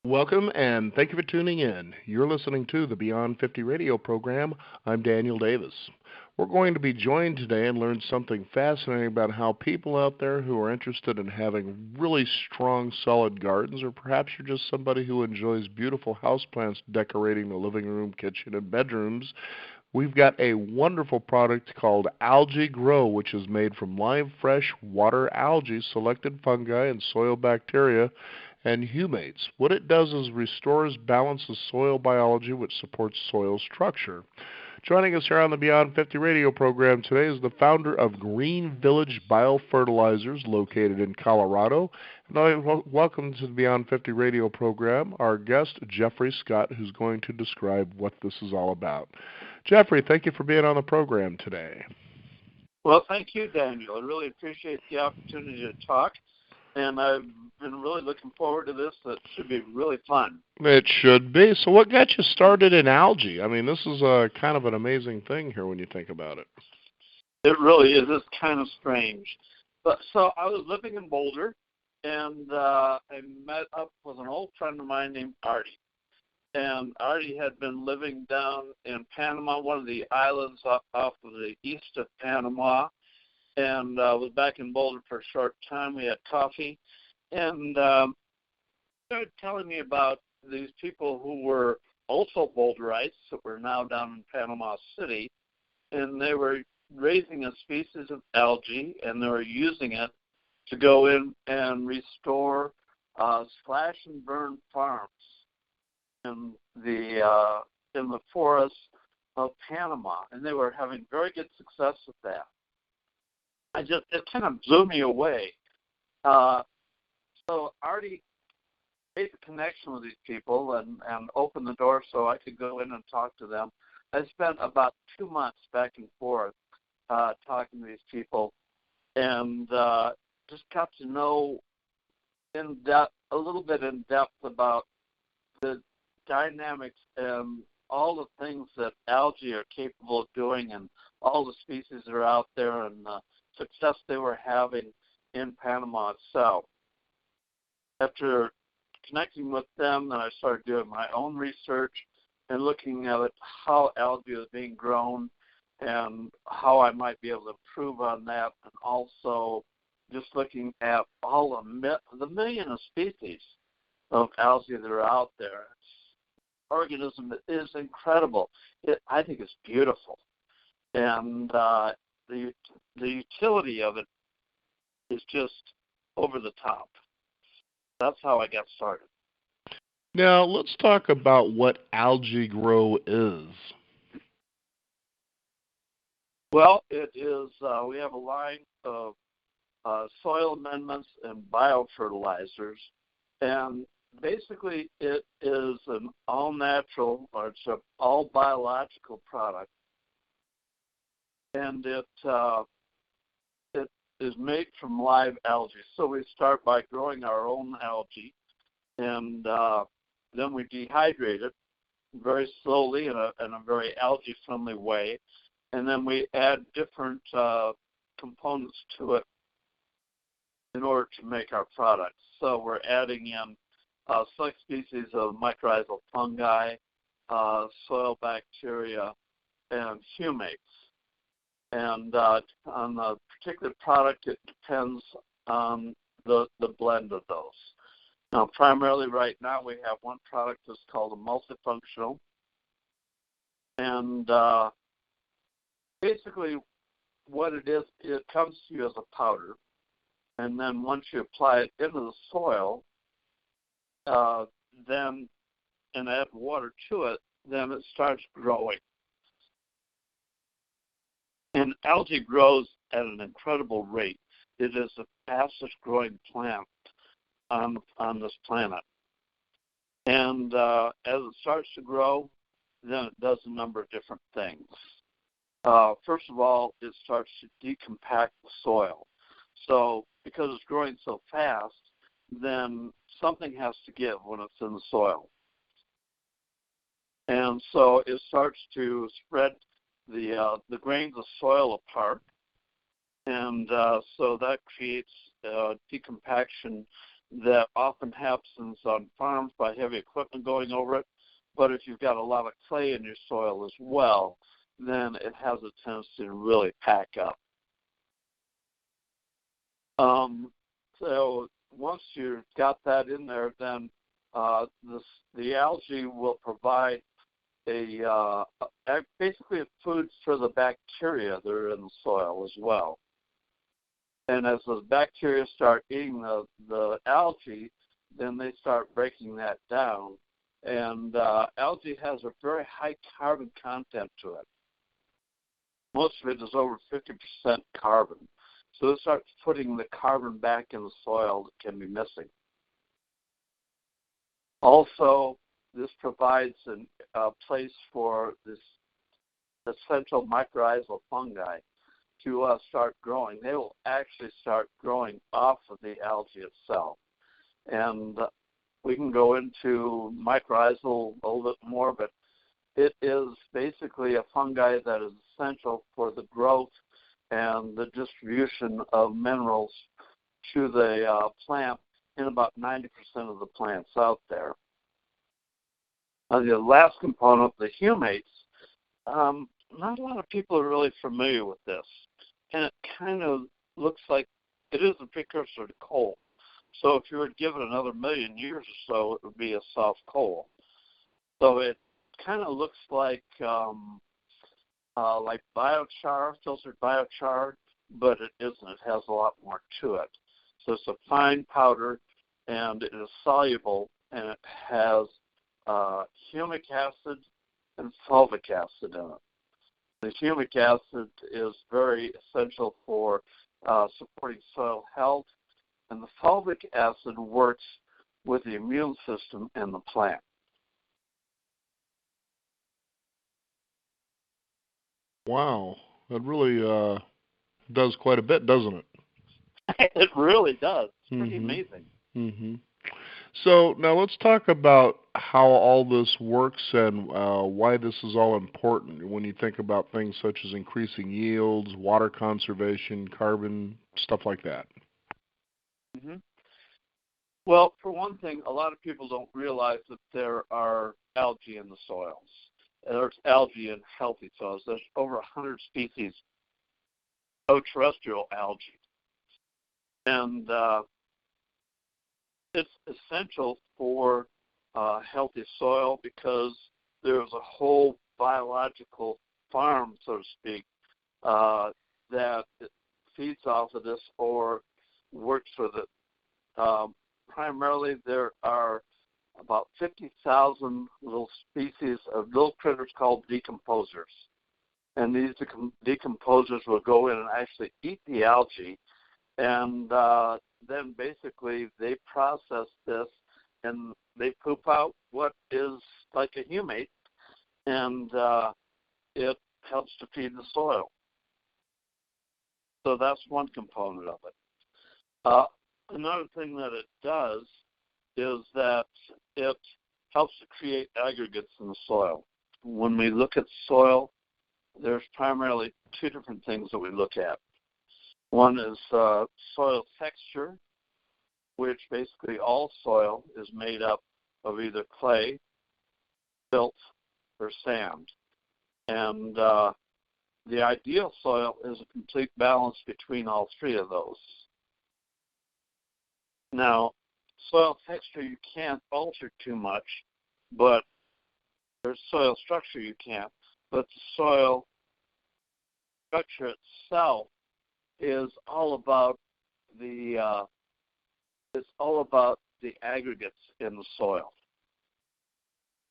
Welcome and thank you for tuning in. You're listening to the Beyond 50 radio program. I'm Daniel Davis. We're going to be joined today and learn something fascinating about how people out there who are interested in having really strong, solid gardens, or perhaps you're just somebody who enjoys beautiful houseplants decorating the living room, kitchen, and bedrooms. We've got a wonderful product called AlgaeGrow, which is made from live, fresh water algae, selected fungi, and soil bacteria and humates. What it does is restores balances soil biology, which supports soil structure. Joining us here on the Beyond 50 radio program today is the founder of Green Village Biofertilizers, located in Colorado. And I welcome to the Beyond 50 radio program our guest, Jeffrey Scott, who's going to describe what this is all about. Jeffrey, thank you for being on the program today. Well, thank you, Daniel. I really appreciate the opportunity to talk, and I've been really looking forward to this. It should be really fun. It should be. So what got you started in algae? I mean, this is a kind of an amazing thing here when you think about it. It really is. It's kind of strange. But so I was living in Boulder, and I met up with an old friend of mine named Artie. And Artie had been living down in Panama, one of the islands off of the east of Panama, and was back in Boulder for a short time. We had coffee, and started telling me about these people who were also Boulderites that were now down in Panama City, and they were raising a species of algae, and they were using it to go in and restore slash and burn farms in the forests of Panama, and they were having very good success with that. It kind of blew me away. So Artie made the connection with these people and opened the door so I could go in and talk to them. I spent about 2 months back and forth talking to these people, and just got to know a little bit in depth about the dynamics and all the things that algae are capable of doing, and all the species that are out there, and the success they were having in Panama itself. After connecting with them, then I started doing my own research and looking at how algae was being grown and how I might be able to improve on that, and also just looking at all the million of species of algae that are out there. Organism is incredible. I think it's beautiful, and the utility of it is just over the top. That's how I got started. Now, let's talk about what AlgaeGrow is. Well, it is. We have a line of soil amendments and biofertilizers, and basically, it is an all-natural, or it's an all-biological product, and it is made from live algae. So we start by growing our own algae, and then we dehydrate it very slowly in a very algae-friendly way, and then we add different components to it in order to make our products. So we're adding in select species of mycorrhizal fungi, soil bacteria, and humates. And on the particular product, it depends on the blend of those. Now, primarily right now, we have one product that's called a multifunctional. And basically what it is, it comes to you as a powder. And then once you apply it into the soil, then and add water to it, then it starts growing. And algae grows at an incredible rate. It is the fastest growing plant on this planet. And as it starts to grow, then it does a number of different things. First of all, it starts to decompact the soil. So because it's growing so fast, then something has to give when it's in the soil. And so it starts to spread the grains of soil apart, and so that creates decompaction that often happens on farms by heavy equipment going over it. But if you've got a lot of clay in your soil as well, then it has a tendency to really pack up. So once you've got that in there, then the algae will provide basically a food for the bacteria that are in the soil as well. And as the bacteria start eating the algae, then they start breaking that down. And algae has a very high carbon content to it. Most of it is over 50% carbon. So it starts putting the carbon back in the soil that can be missing. Also, this provides a place for this essential mycorrhizal fungi to start growing. They will actually start growing off of the algae itself. And we can go into mycorrhizal a little bit more, but it is basically a fungi that is essential for the growth and the distribution of minerals to the plant in about 90% of the plants out there. The last component, the humates, not a lot of people are really familiar with this. And it kind of looks like it is a precursor to coal. So if you were given another million years or so, it would be a soft coal. So it kind of looks like biochar, filtered biochar, but it isn't. It has a lot more to it. So it's a fine powder, and it is soluble, and it has humic acid and fulvic acid in it. The humic acid is very essential for supporting soil health, and the fulvic acid works with the immune system in the plant. Wow, that really does quite a bit, doesn't it? It really does. It's pretty amazing. Mm-hmm. So now let's talk about how all this works and why this is all important when you think about things such as increasing yields, water conservation, carbon, stuff like that. Mm-hmm. Well, for one thing, a lot of people don't realize that there are algae in the soils. There's algae in healthy soils. There's over 100 species of terrestrial algae. And it's essential for healthy soil because there's a whole biological farm, so to speak, that feeds off of this or works with it. Primarily, there are about 50,000 little species of little critters called decomposers. And these decomposers will go in and actually eat the algae, and then basically they process this and they poop out what is like a humate, and it helps to feed the soil. So that's one component of it. Another thing that it does is that it helps to create aggregates in the soil. When we look at soil, there's primarily two different things that we look at. One is soil texture, which basically all soil is made up of either clay, silt, or sand. And the ideal soil is a complete balance between all three of those. Now, soil texture you can't alter too much, but there's soil structure you can't. But the soil structure itself is all about the aggregates in the soil.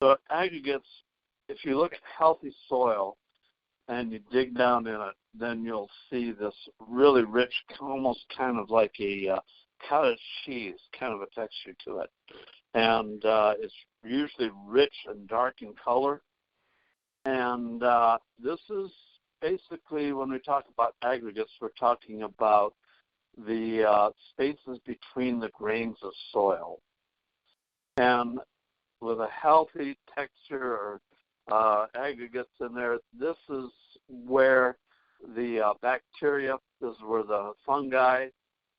So aggregates, if you look at healthy soil and you dig down in it, then you'll see this really rich, almost kind of like a cottage cheese kind of a texture to it. And it's usually rich and dark in color. And this is basically, when we talk about aggregates, we're talking about the spaces between the grains of soil. And with a healthy texture or aggregates in there, this is where the bacteria, this is where the fungi,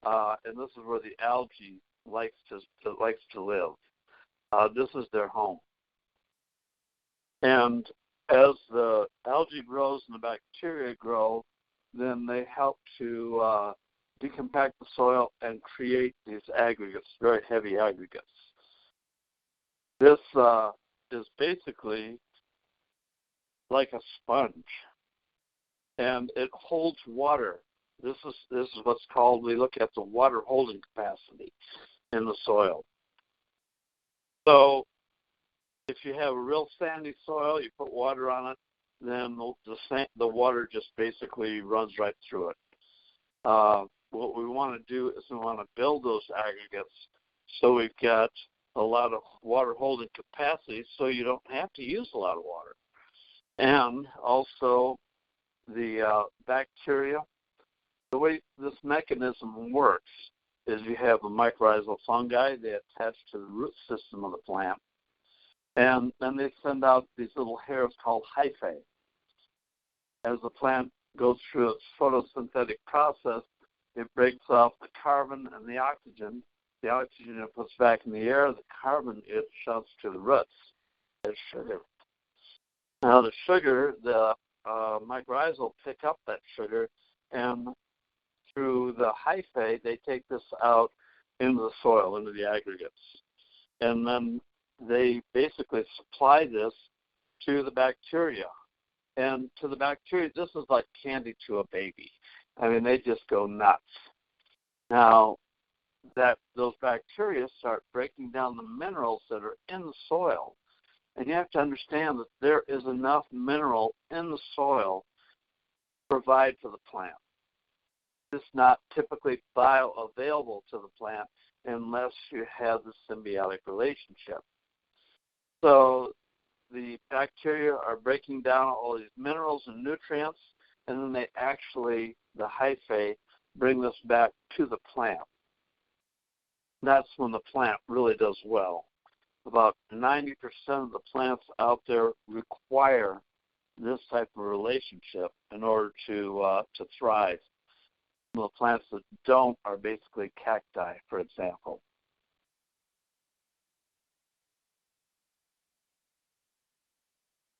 and this is where the algae likes to live. This is their home. And as the algae grows and the bacteria grow, then they help to decompact the soil and create these aggregates, very heavy aggregates. This is basically like a sponge, and it holds water. This is what's called, we look at the water holding capacity in the soil. So if you have a real sandy soil, you put water on it, then the water just basically runs right through it. What we want to do is we want to build those aggregates so we've got a lot of water holding capacity so you don't have to use a lot of water. And also the bacteria, the way this mechanism works is you have the mycorrhizal fungi. They attach to the root system of the plant. And then they send out these little hairs called hyphae. As the plant goes through its photosynthetic process, it breaks off the carbon and the oxygen. The oxygen it puts back in the air. The carbon it shoves to the roots as sugar. Now the sugar, the mycorrhizal pick up that sugar, and through the hyphae, they take this out into the soil, into the aggregates. And then they basically supply this to the bacteria. And to the bacteria, this is like candy to a baby. I mean, they just go nuts. Now, those bacteria start breaking down the minerals that are in the soil. And you have to understand that there is enough mineral in the soil to provide for the plant. It's not typically bioavailable to the plant unless you have the symbiotic relationship. So the bacteria are breaking down all these minerals and nutrients, and then they actually, the hyphae, bring this back to the plant. That's when the plant really does well. About 90% of the plants out there require this type of relationship in order to thrive. The plants that don't are basically cacti, for example.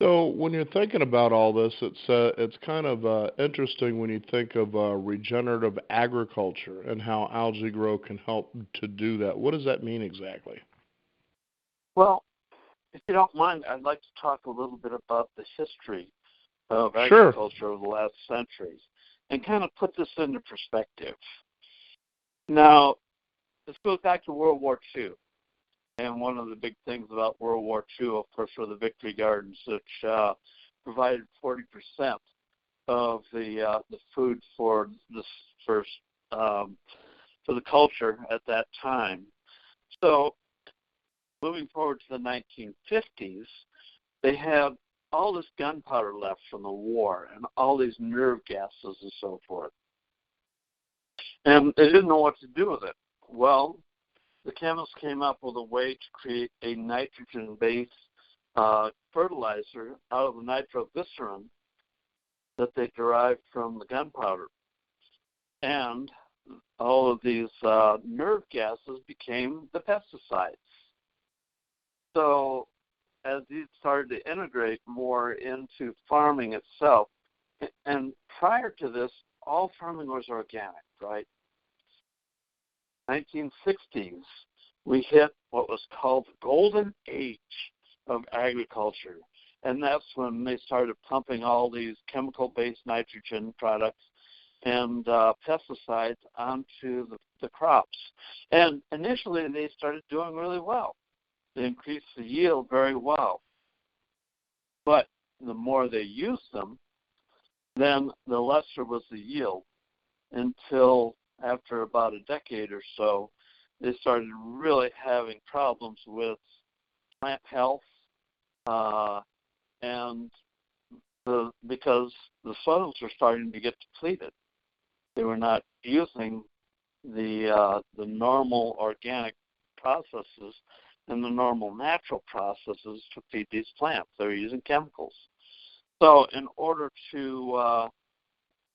So when you're thinking about all this, it's kind of interesting when you think of regenerative agriculture and how AlgaeGrow can help to do that. What does that mean exactly? Well, if you don't mind, I'd like to talk a little bit about the history of Sure. agriculture over the last centuries and kind of put this into perspective. Now, this goes back to World War II. And one of the big things about World War II, of course, were the Victory Gardens, which provided 40% of the food for the culture at that time. So, moving forward to the 1950s, they had all this gunpowder left from the war and all these nerve gases and so forth. And they didn't know what to do with it. Well, the chemists came up with a way to create a nitrogen-based fertilizer out of the nitroglycerin that they derived from the gunpowder. And all of these nerve gases became the pesticides. So as these started to integrate more into farming itself, and prior to this, all farming was organic, right? 1960s, we hit what was called the golden age of agriculture. And that's when they started pumping all these chemical-based nitrogen products and pesticides onto the crops. And initially, they started doing really well. They increased the yield very well. But the more they used them, then the lesser was the yield until after about a decade or so, they started really having problems with plant health, and because the soils were starting to get depleted. They were not using the normal organic processes and the normal natural processes to feed these plants. They were using chemicals. So in order to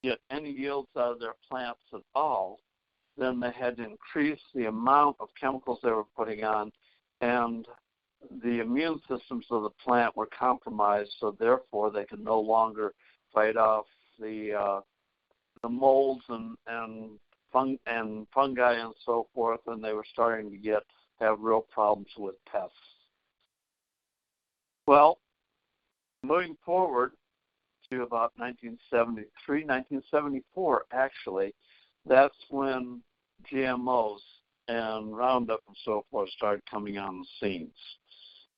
get any yields out of their plants at all, then they had to increase the amount of chemicals they were putting on, and the immune systems of the plant were compromised, so therefore they could no longer fight off the molds and fungi and so forth, and they were starting to have real problems with pests. Well, moving forward to about 1973, 1974, actually, that's when GMOs and Roundup and so forth started coming on the scenes.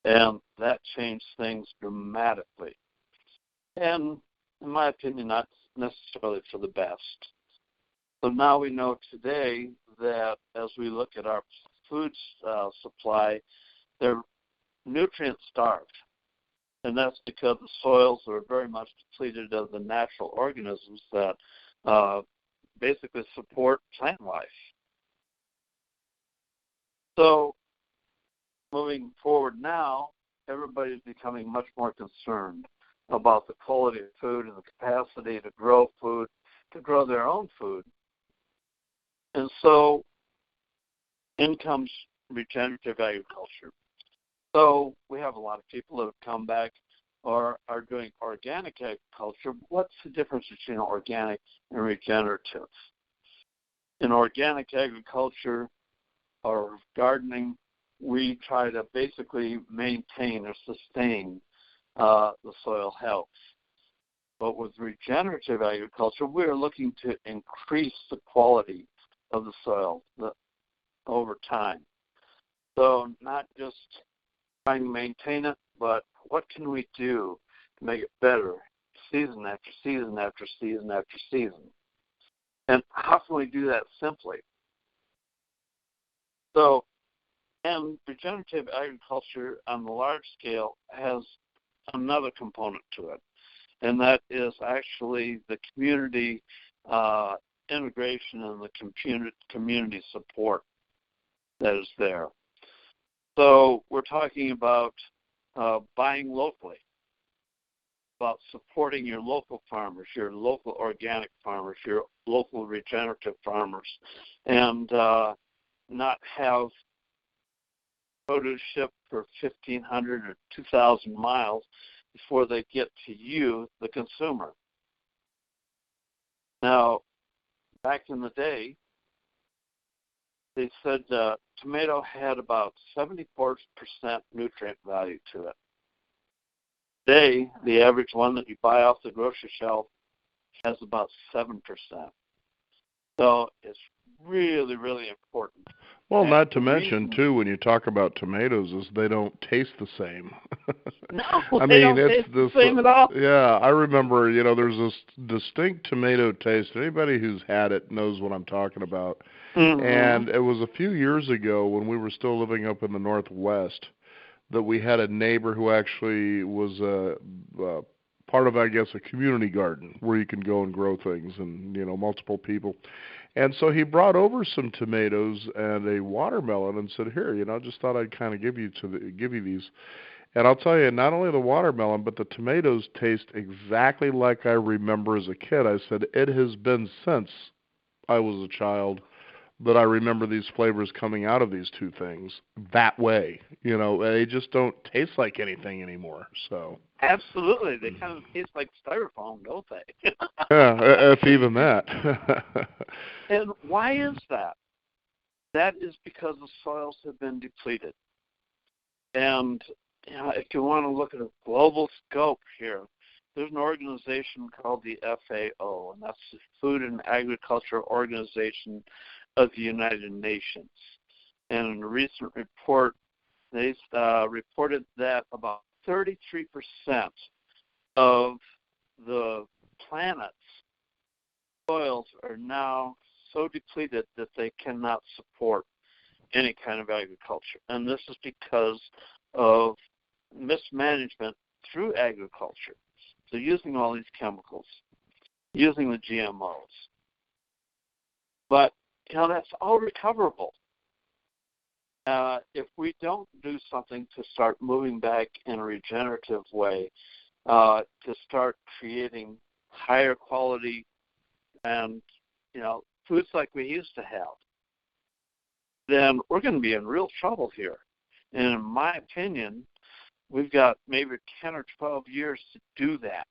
And that changed things dramatically. And in my opinion, not necessarily for the best. So now we know today that as we look at our food supply, they're nutrient starved. And that's because the soils are very much depleted of the natural organisms that basically support plant life. So moving forward now, everybody's becoming much more concerned about the quality of food and the capacity to grow food, to grow their own food. And so in comes regenerative agriculture. So we have a lot of people that have come back or are doing organic agriculture. What's the difference between organic and regenerative? In organic agriculture or gardening, we try to basically maintain or sustain the soil health. But with regenerative agriculture, we're looking to increase the quality of the soil over time. So not just trying to maintain it, but what can we do to make it better season after season after season after season? And how can we do that simply? So, and regenerative agriculture on the large scale has another component to it, and that is actually the community integration and the community support that is there. So we're talking about buying locally, about supporting your local farmers, your local organic farmers, your local regenerative farmers, and not have produce shipped for 1,500 or 2,000 miles before they get to you, the consumer. Now, back in the day, they said tomato had about 74% nutrient value to it. Today, the average one that you buy off the grocery shelf has about 7%. So it's really, really important. Well, not to mention, too, when you talk about tomatoes, is they don't taste the same. No, I they mean, don't taste the same at all. Yeah, I remember, there's this distinct tomato taste. Anybody who's had it knows what I'm talking about. Mm-hmm. And it was a few years ago when we were still living up in the Northwest that we had a neighbor who actually was part of, I guess, a community garden where you can go and grow things and, multiple people. And so he brought over some tomatoes and a watermelon and said, "Here, just thought I'd kind of give you these." And I'll tell you, not only the watermelon, but the tomatoes taste exactly like I remember as a kid. I said, it has been since I was a child that I remember these flavors coming out of these two things that way. They just don't taste like anything anymore. So absolutely, they kind of taste like styrofoam, don't they? Yeah, if even that. And why is that? That is because the soils have been depleted. And if you want to look at a global scope here, there's an organization called the FAO, and that's the Food and Agriculture Organization of the United Nations. And in a recent report, they reported that about 33% of the planet's soils are now so depleted that they cannot support any kind of agriculture. And this is because of mismanagement through agriculture. So using all these chemicals, using the GMOs. But, that's all recoverable. If we don't do something to start moving back in a regenerative way, to start creating higher quality and, foods like we used to have. then we're going to be in real trouble here. And in my opinion, we've got maybe 10 or 12 years to do that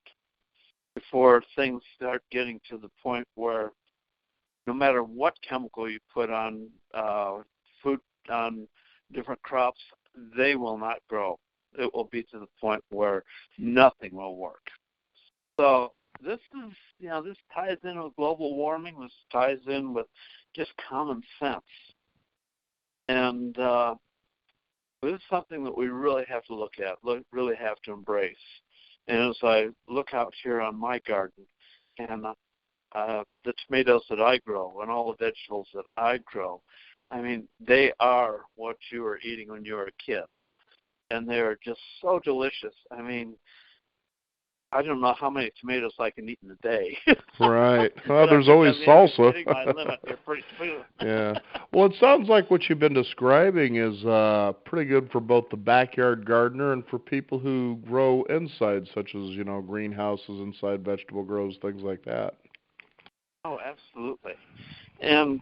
before things start getting to the point where no matter what chemical you put on food, on different crops, they will not grow. It will be to the point where nothing will work. So this is, this ties in with global warming. This ties in with just common sense. And this is something that we really have to look at, really have to embrace. And as I look out here on my garden and the tomatoes that I grow and all the vegetables that I grow, I mean, they are what you were eating when you were a kid. And they're just so delicious. I mean, I don't know how many tomatoes I can eat in a day. Right. Well, there's always salsa. Hitting my limit here pretty soon. Yeah. Well, it sounds like what you've been describing is pretty good for both the backyard gardener and for people who grow inside, such as, greenhouses, inside vegetable grows, things like that. Oh, absolutely. And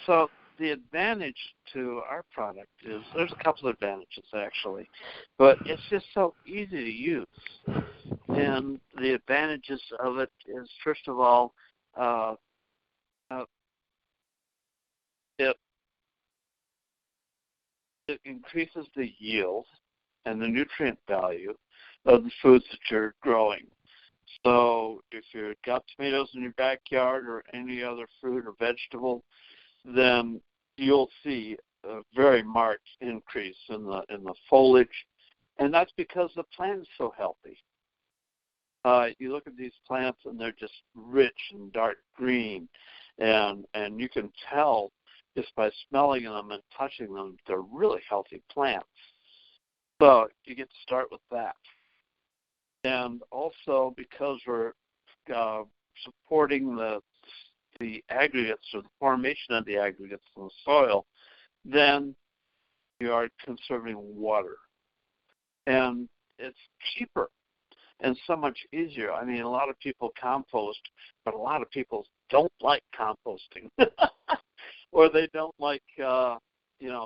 so the advantage to our product is there's a couple of advantages, actually, but it's just so easy to use. And the advantages of it is, first of all, it increases the yield and the nutrient value of the foods that you're growing. So if you've got tomatoes in your backyard or any other fruit or vegetable, then you'll see a very marked increase in the foliage, and that's because the plant is so healthy. You look at these plants, and they're just rich and dark green, and you can tell just by smelling them and touching them, they're really healthy plants. So you get to start with that. And also because we're supporting the aggregates or the formation of the aggregates in the soil, then you are conserving water. And it's cheaper and so much easier. I mean, a lot of people compost, but a lot of people don't like composting. Or they don't like,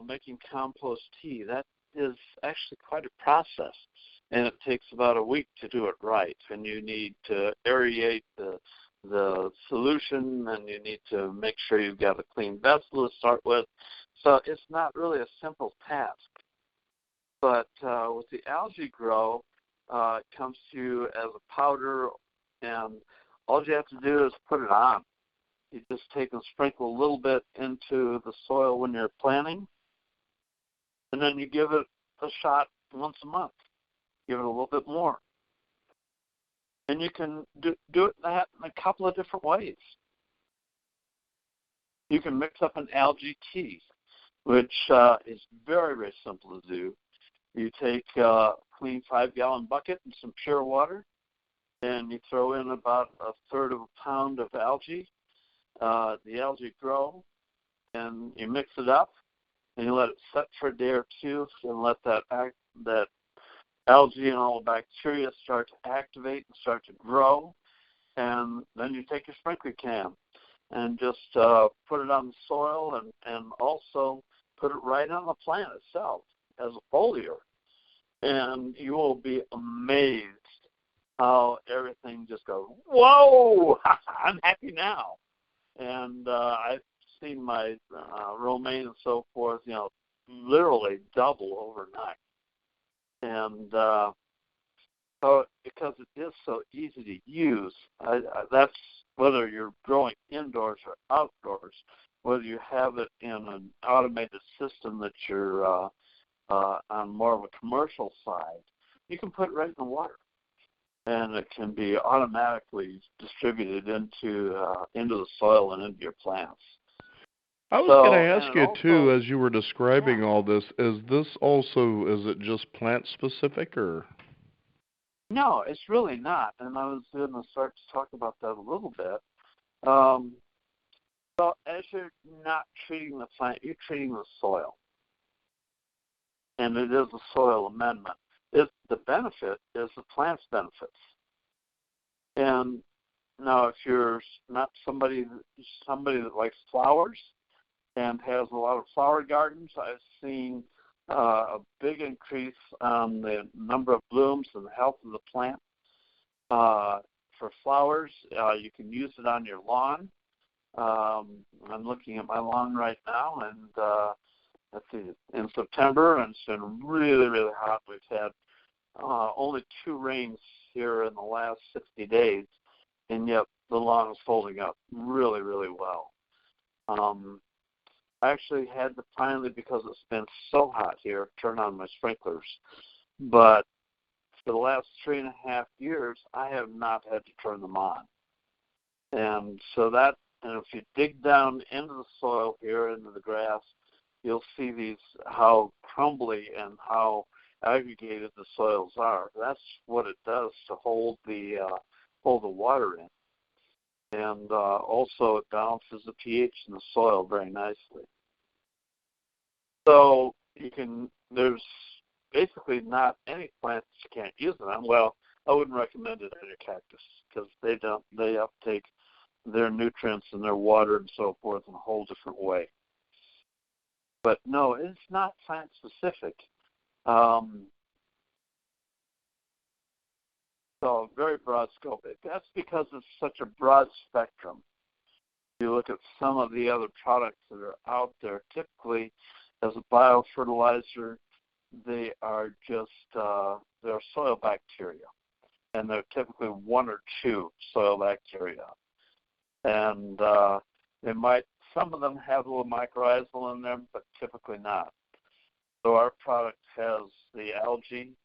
making compost tea. That is actually quite a process. And it takes about a week to do it right. And you need to aerate the solution, and you need to make sure you've got a clean vessel to start with. So it's not really a simple task. But with the AlgaeGrow, it comes to you as a powder, and all you have to do is put it on. You just take and sprinkle a little bit into the soil when you're planting, and then you give it a shot once a month. Give it a little bit more. And you can do that in a couple of different ways. You can mix up an algae tea, which is very, very simple to do. You take a clean 5-gallon bucket and some pure water, and you throw in about a third of a pound of algae, the AlgaeGrow, and you mix it up, and you let it set for a day or two, and let that algae and all the bacteria start to activate and start to grow. And then you take your sprinkler can and just put it on the soil, and also put it right on the plant itself as a foliar. And you will be amazed how everything just goes, whoa, I'm happy now. And I've seen my romaine and so forth, literally double overnight. And so because it is so easy to use, that's whether you're growing indoors or outdoors, whether you have it in an automated system that you're on more of a commercial side, you can put it right in the water, and it can be automatically distributed into the soil and into your plants. I was going to ask you, too, as you were describing all this, is it just plant specific, or? No, it's really not. And I was going to start to talk about that a little bit. So as you're not treating the plant, you're treating the soil. And it is a soil amendment. The benefit is the plant's benefits. And now if you're not somebody that likes flowers, and has a lot of flower gardens. I've seen a big increase on the number of blooms and the health of the plant. For flowers, you can use it on your lawn. I'm looking at my lawn right now, and let's see, in September, and it's been really, really hot. We've had only 2 rains here in the last 60 days, and yet the lawn is holding up really, really well. I actually had to finally, because it's been so hot here, turn on my sprinklers. But for the last 3.5 years, I have not had to turn them on. And so that, and if you dig down into the soil here, into the grass, you'll see how crumbly and how aggregated the soils are. That's what it does to hold the water in. And also it balances the pH in the soil very nicely. So there's basically not any plant that you can't use it on. Well, I wouldn't recommend it on your cactus because they uptake their nutrients and their water and so forth in a whole different way. But no, it's not plant specific. So very broad scope. That's because it's such a broad spectrum. You look at some of the other products that are out there, typically as a biofertilizer, they are just they're soil bacteria, and they're typically 1 or 2 soil bacteria, and some of them have a little mycorrhizal in them, but typically not. So our product has the algae,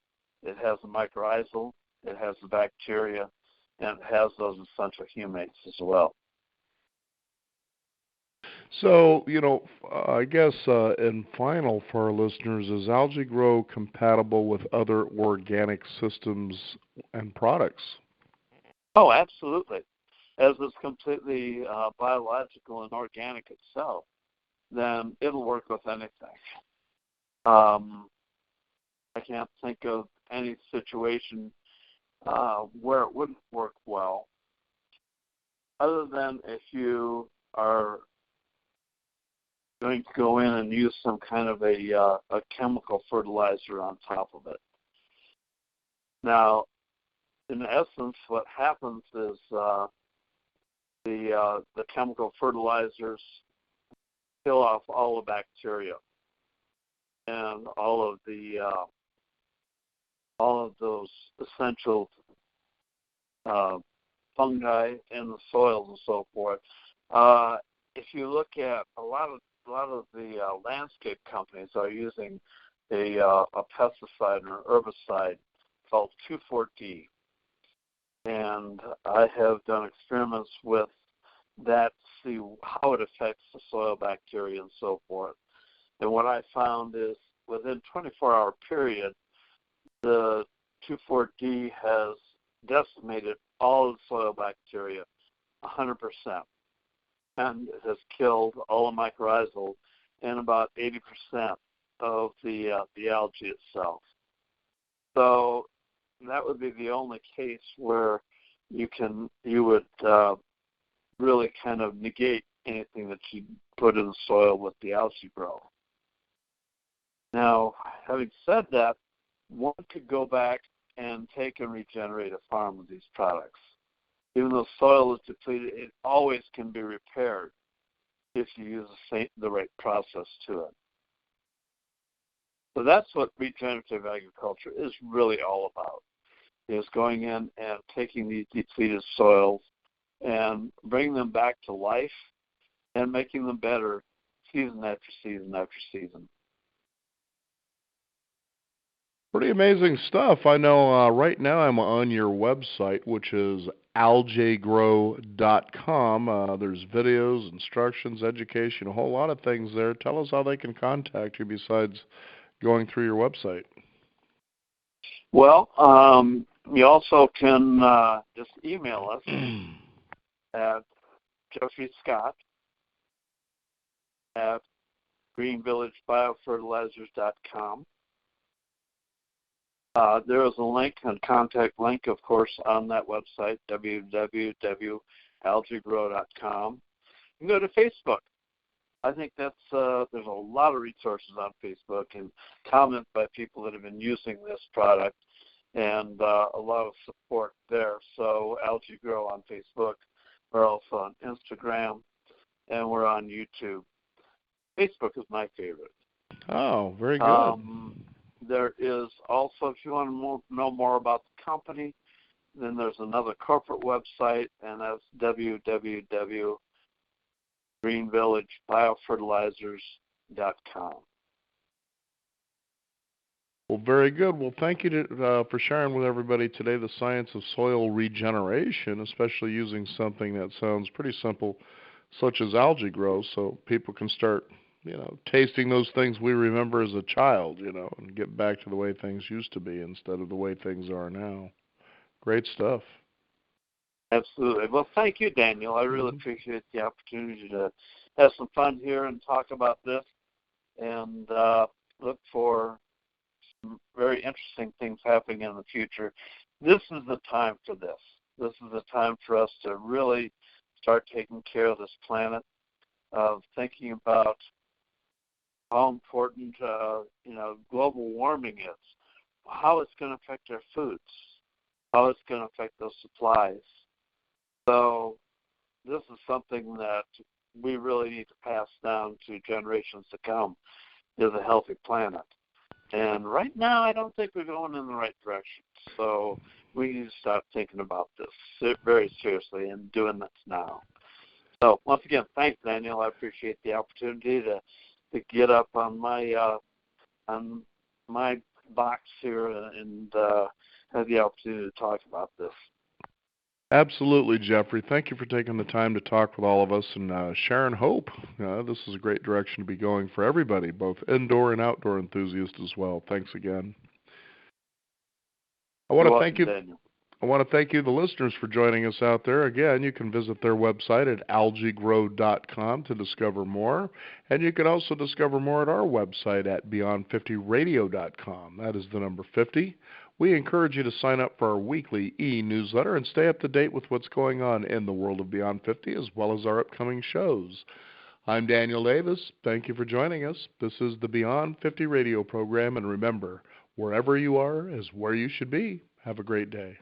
it has the mycorrhizal, it has the bacteria, and it has those essential humates as well. So, I guess in final for our listeners, is AlgaeGrow compatible with other organic systems and products? Oh, absolutely. As it's completely biological and organic itself, then it'll work with anything. I can't think of any situation where it wouldn't work well, other than if you are going to go in and use some kind of a chemical fertilizer on top of it. Now, in essence, what happens is the chemical fertilizers kill off all the bacteria and all of those essential fungi in the soils and so forth. If you look at a lot of the landscape companies are using a pesticide or herbicide called 2,4-D, and I have done experiments with that to see how it affects the soil bacteria and so forth. And what I found is within 24-hour period, the 2,4-D has decimated all of the soil bacteria 100%. And it has killed all the mycorrhizal and about 80% of the algae itself. So that would be the only case where you would really kind of negate anything that you put in the soil with the AlgaeGrow. Now, having said that, one could go back and take and regenerate a farm with these products. Even though soil is depleted, it always can be repaired if you use the right process to it. So that's what regenerative agriculture is really all about, is going in and taking these depleted soils and bringing them back to life and making them better season after season after season. Pretty amazing stuff. I know right now I'm on your website, which is AlgaeGrow.com. There's videos, instructions, education, a whole lot of things there. Tell us how they can contact you besides going through your website. Well, you also can just email us at jeffreyscott@greenvillagebiofertilizers.com. There is a link, a contact link, of course, on that website, www.algaegrow.com. You can go to Facebook. I think that's there's a lot of resources on Facebook and comments by people that have been using this product, and a lot of support there. So AlgaeGrow on Facebook. We're also on Instagram, and we're on YouTube. Facebook is my favorite. Oh, very good. There is also, if you want to know more about the company, then there's another corporate website, and that's www.greenvillagebiofertilizers.com. Well, very good. Well, thank you for sharing with everybody today the science of soil regeneration, especially using something that sounds pretty simple, such as AlgaeGrow, so people can start, tasting those things we remember as a child, and get back to the way things used to be instead of the way things are now. Great stuff. Absolutely. Well, thank you, Daniel. I really appreciate the opportunity to have some fun here and talk about this, and look for some very interesting things happening in the future. This is the time for this. This is the time for us to really start taking care of this planet, of thinking about how important global warming is, how it's going to affect our foods, how it's going to affect those supplies. So this is something that we really need to pass down to generations to come, is a healthy planet. And right now, I don't think we're going in the right direction. So we need to start thinking about this very seriously and doing this now. So once again, thanks, Daniel. I appreciate the opportunity to get up on my box here and have the opportunity to talk about this. Absolutely, Jeffrey. Thank you for taking the time to talk with all of us and sharing hope. This is a great direction to be going for everybody, both indoor and outdoor enthusiasts as well. Thanks again. I want to thank you, the listeners, for joining us out there. Again, you can visit their website at algaegrow.com to discover more, and you can also discover more at our website at beyond50radio.com. That is the number 50. We encourage you to sign up for our weekly e-newsletter and stay up to date with what's going on in the world of Beyond 50 as well as our upcoming shows. I'm Daniel Davis. Thank you for joining us. This is the Beyond 50 radio program, and remember, wherever you are is where you should be. Have a great day.